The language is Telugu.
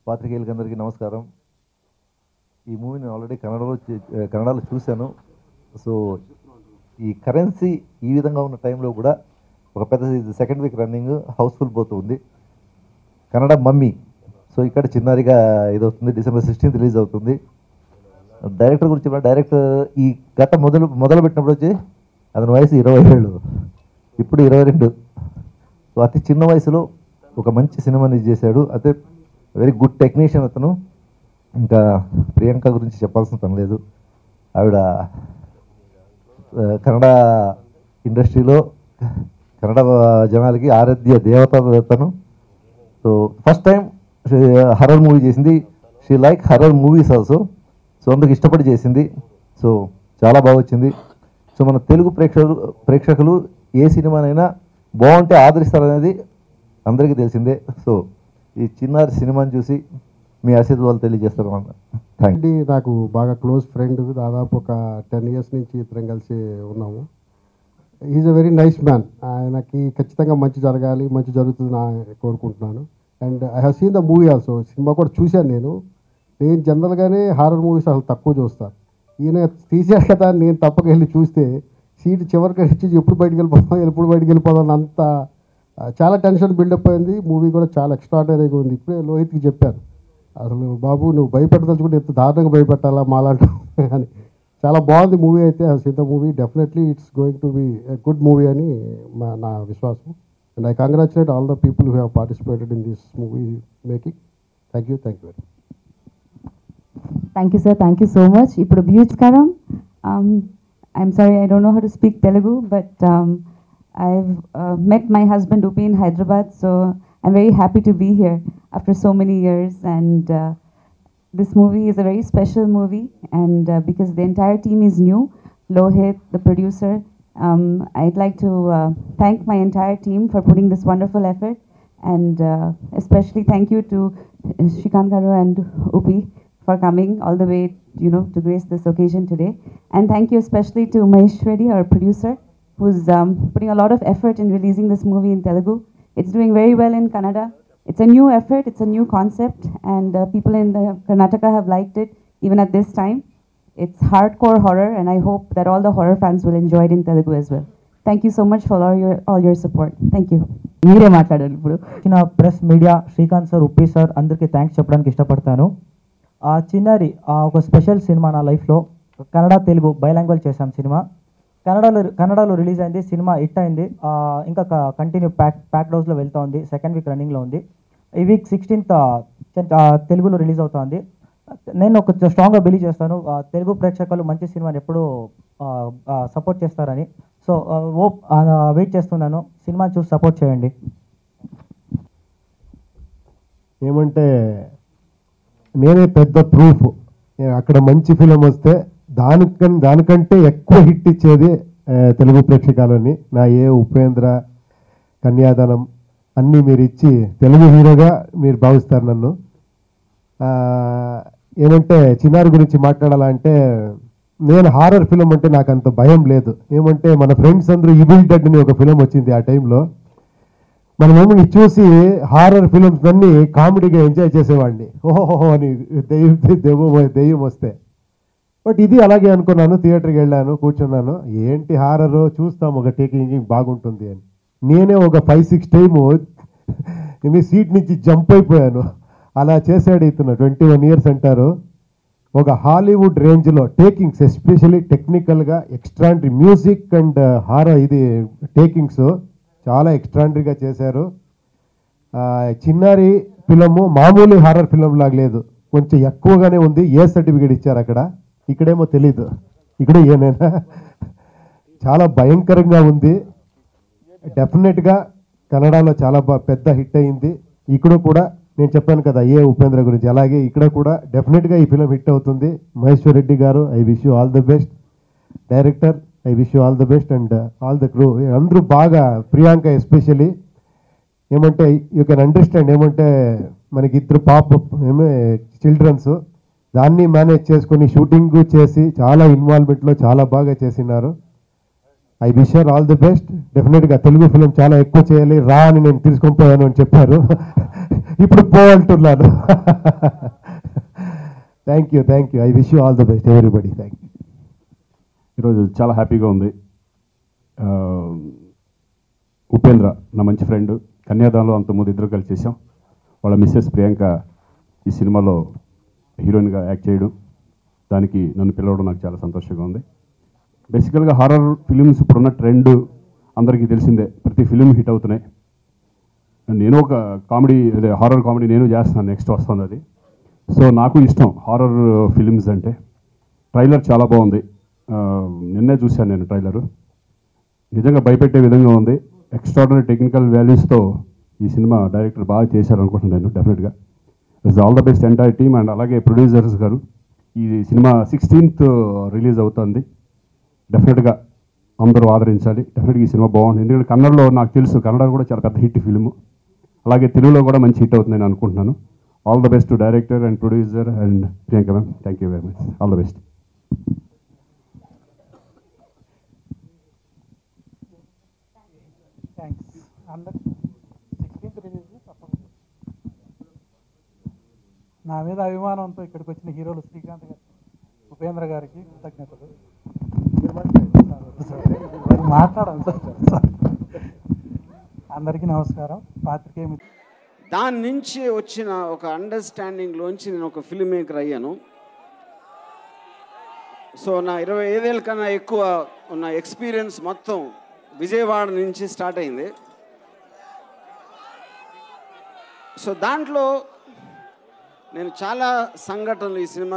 పాత్రికేయులందరికీ నమస్కారం. ఈ మూవీని ఆల్రెడీ కన్నడలో చూశాను. సో ఈ కరెన్సీ ఈ విధంగా ఉన్న టైంలో కూడా ఒక పెద్ద సెకండ్ వీక్ రన్నింగ్ హౌస్ఫుల్ పోతుంది. కన్నడ మమ్మీ. సో ఇక్కడ చిన్నారిగా ఇదవుతుంది. December 16th రిలీజ్ అవుతుంది. డైరెక్టర్ గురించి డైరెక్టర్ ఈ గత మొదలు పెట్టినప్పుడు వచ్చి అతని వయసు 20 ఏళ్ళు, ఇప్పుడు 22. సో అతి చిన్న వయసులో ఒక మంచి సినిమాని చేశాడు. అయితే వెరీ గుడ్ టెక్నీషియన్ అతను. ఇంకా ప్రియాంక గురించి చెప్పాల్సిన పని లేదు. ఆవిడ కన్నడ ఇండస్ట్రీలో కన్నడ జనాలకి ఆరాధ్య దేవత తను. So first time horror movie చేసింది. She like horror movies also. So అందుకు ఇష్టపడి చేసింది. సో చాలా బాగా వచ్చింది. సో మన తెలుగు ప్రేక్షకులు ఏ సినిమానైనా బాగుంటే ఆదరిస్తారనేది అందరికీ తెలిసిందే. సో ఈ చిన్నారి సినిమాని చూసి మీ ఆశీర్వాదాలు తెలియజేస్తారు అన్న. Thank you. నాకు బాగా క్లోజ్ ఫ్రెండ్, దాదాపు ఒక 10 years నుంచి ఇద్దరం కలిసి ఉన్నాము. Is a very nice man. ఆయనకి ఖచ్చితంగా మంచి జరగాలి, మంచి జరుగుతుంది కోరుకుంటున్నాను. And I have seen the movie also. Cinema కూడా చూశాను నేను జనరల్గానే హారర్ మూవీస్ అసలు తక్కువ చూస్తాను. ఈయన తీసాడు కదా, నేను తప్పక వెళ్ళి చూస్తే సీట్ చివరికి వచ్చి ఎప్పుడు బయటికి వెళ్ళిపోదాం అంత చాలా టెన్షన్ బిల్డప్ అయింది. మూవీ కూడా చాలా ఎక్స్ట్రాడనరీగా ఉంది. ఇప్పుడే లోహిత్కి చెప్పాను, అసలు బాబు నువ్వు భయపెట్టదలుచుకుంటే ఎంత దారుణంగా భయపెట్టాలా మాలాంటి అని. చాలా బాగుంది మూవీ. అయితే Sita movie definitely it's going to be a good movie అని నా విశ్వాసం. And I congratulate all the people who have participated in this movie making. Thank you very much. Thank you, sir. Thank you so much. Ippudu Bhujkaram. I'm sorry, I don't know how to speak Telugu, but I've met my husband Upi in Hyderabad, so I'm very happy to be here after so many years. And this movie is a very special movie, and because the entire team is new, Lohit, the producer, I'd like to thank my entire team for putting this wonderful effort, and especially thank you to Shrikant Garu and Upi for coming all the way, to grace this occasion today. And thank you especially to Mahesh Reddy, our producer, who's putting a lot of effort in releasing this movie in Telugu. It's doing very well in Kannada. It's a new effort, it's a new concept, and people in Karnataka have liked it even at this time. It's hardcore horror, and I hope that all the horror fans will enjoy it in Telugu as well. Thank you so much for all your support. Thank you. మీరే మాట్లాడారు ఇప్పుడు. చిన్న press media Srikanth sir, Uppi sir అందరికీ థ్యాంక్స్ చెప్పడానికి ఇష్టపడతాను. చిన్నారి ఒక స్పెషల్ సినిమా నా లైఫ్లో. కన్నడ తెలుగు బైలాంగ్వేజ్ చేశాం సినిమా. కన్నడలో రిలీజ్ అయింది. సినిమా హిట్ అయింది. ఇంకా కంటిన్యూ ప్యాక్డ్ హౌస్లో వెళ్తూ ఉంది. సెకండ్ వీక్ రన్నింగ్లో ఉంది. ఈ వీక్ 16th తెలుగులో రిలీజ్ అవుతుంది. నేను ఒక స్ట్రాంగ్గా బిలీవ్ చేస్తాను, తెలుగు ప్రేక్షకులు మంచి సినిమాని ఎప్పుడూ సపోర్ట్ చేస్తారని. సో వెయిట్ చేస్తున్నాను. సినిమా చూసి సపోర్ట్ చేయండి. ఏమంటే నేనే పెద్ద ప్రూఫ్. అక్కడ మంచి ఫిలిం వస్తే దానికంటే ఎక్కువ హిట్ ఇచ్చేది తెలుగు ప్రేక్షకాలని. నా ఉపేంద్ర, కన్యాదానం అన్నీ మీరు ఇచ్చి తెలుగు హీరోగా మీరు భావిస్తారు నన్ను. ఏమంటే చిన్నారి గురించి మాట్లాడాలంటే, నేను హారర్ ఫిలిం అంటే నాకు అంత భయం లేదు. ఏమంటే మన ఫ్రెండ్స్ అందరూ ఈవిల్ డెడ్ అని ఒక ఫిలిం వచ్చింది ఆ టైంలో. మనమేమో చూసి హారర్ ఫిలిమ్స్ అన్నీ కామెడీగా ఎంజాయ్ చేసేవాడిని. ఓహోహో అని దెయ్యం వస్తే. బట్ ఇది అలాగే అనుకున్నాను. థియేటర్కి వెళ్ళాను, కూర్చున్నాను. ఏంటి హారర్, చూస్తాం ఒక టేకింగ్ బాగుంటుంది అని. నేనే ఒక 5-6 టైము సీట్ నుంచి జంప్ అయిపోయాను. అలా చేశాడు ఇతను. 21 years అంటారు. ఒక హాలీవుడ్ రేంజ్లో టేకింగ్స్, ఎస్పెషల్లీ టెక్నికల్గా ఎక్స్ట్రాండరీ మ్యూజిక్ అండ్ హారర్ ఇది టేకింగ్స్ చాలా ఎక్స్ట్రాండరీగా చేశారు. చిన్నారి ఫిలము మామూలు హారర్ ఫిలం లాగా లేదు, కొంచెం ఎక్కువగానే ఉంది. ఏ సర్టిఫికేట్ ఇచ్చారు అక్కడ, ఇక్కడేమో తెలీదు. ఇక్కడే ఏనైనా చాలా భయంకరంగా ఉంది. డెఫినెట్గా కన్నడలో చాలా పెద్ద హిట్ అయింది. ఇక్కడ కూడా నేను చెప్పాను కదా ఉపేంద్ర గురించి, అలాగే ఇక్కడ కూడా డెఫినెట్గా ఈ ఫిలం హిట్ అవుతుంది. మహేశ్వర్ రెడ్డి గారు, I wish you all the best. Director, I wish you all the best. And all the crew అందరూ బాగా, ప్రియాంక ఎస్పెషలీ. ఏమంటే యూ కెన్ అండర్స్టాండ్, ఏమంటే మనకి ఇద్దరు చిల్డ్రన్స్, దాన్ని మేనేజ్ చేసుకొని షూటింగ్ చేసి చాలా ఇన్వాల్వ్మెంట్లో చాలా బాగా చేసినారు. I wish you all the best. డెఫినెట్గా తెలుగు ఫిలిం చాలా ఎక్కువ చేయాలి రా అని నేను తీసుకొని పోయాను అని చెప్పారు. ఇప్పుడు పో అంటున్నాను. Thank you I wish you all the best everybody. Thank you. ఈరోజు చాలా హ్యాపీగా ఉంది. ఉపేంద్ర నా మంచి ఫ్రెండ్, కన్యాదానంలో అంతకుముందు ఇద్దరు కలిసి చేసాం. వాళ్ళ మిస్సెస్ ప్రియాంక ఈ సినిమాలో హీరోయిన్గా యాక్ట్ చేయడం, దానికి నన్ను పిలవడం నాకు చాలా సంతోషంగా ఉంది. బేసికల్గా హారర్ ఫిలిమ్స్ ఇప్పుడున్న ట్రెండ్ అందరికీ తెలిసిందే, ప్రతి ఫిలిం హిట్ అవుతున్నాయి. నేను ఒక కామెడీ అదే హారర్ కామెడీ నేను చేస్తున్నాను, నెక్స్ట్ వస్తుంది అది. సో నాకు ఇష్టం హారర్ ఫిలిమ్స్ అంటే. ట్రైలర్ చాలా బాగుంది, నిన్నే చూశాను నేను ట్రైలరు. నిజంగా భయపెట్టే విధంగా ఉంది. ఎక్స్ట్రాడినరీ టెక్నికల్ వాల్యూస్తో ఈ సినిమా డైరెక్టర్ బాగా చేశారనుకుంటున్నాను నేను. డెఫినెట్గా it's all the best entire team. And అలాగే ప్రొడ్యూసర్స్ గారు. ఈ సినిమా 16th రిలీజ్ అవుతుంది. డెఫినెట్గా అందరూ ఆదరించాలి. డెఫినెట్గా ఈ సినిమా బాగుంది. ఎందుకంటే కన్నడలో నాకు తెలుసు, కన్నడ కూడా చాలా పెద్ద హిట్ ఫిల్మ్. అలాగే తెలుగులో కూడా మంచి హిట్ అవుతుంది నేను అనుకుంటున్నాను. All the best to director and producer and Priyanka ma'am. Thank you very much. All the best. నా మీద అభిమానంతో ఇక్కడికి వచ్చిన హీరోలు శ్రీకాంత్ గారు, ఉపేంద్ర గారికి కృతజ్ఞతలు. మాట్లాడాలి సార్. అందరికీ నమస్కారం. పాత్రికేయ దాని నుంచి వచ్చిన ఒక అండర్స్టాండింగ్లోంచి నేను ఒక ఫిల్మ్ మేకర్ అయ్యాను. సో నా 25 ఏళ్ళ కన్నా ఎక్కువ ఉన్న ఎక్స్పీరియన్స్ మొత్తం విజయవాడ నుంచి స్టార్ట్ అయింది. సో దాంట్లో నేను చాలా సంఘటనలు ఈ సినిమా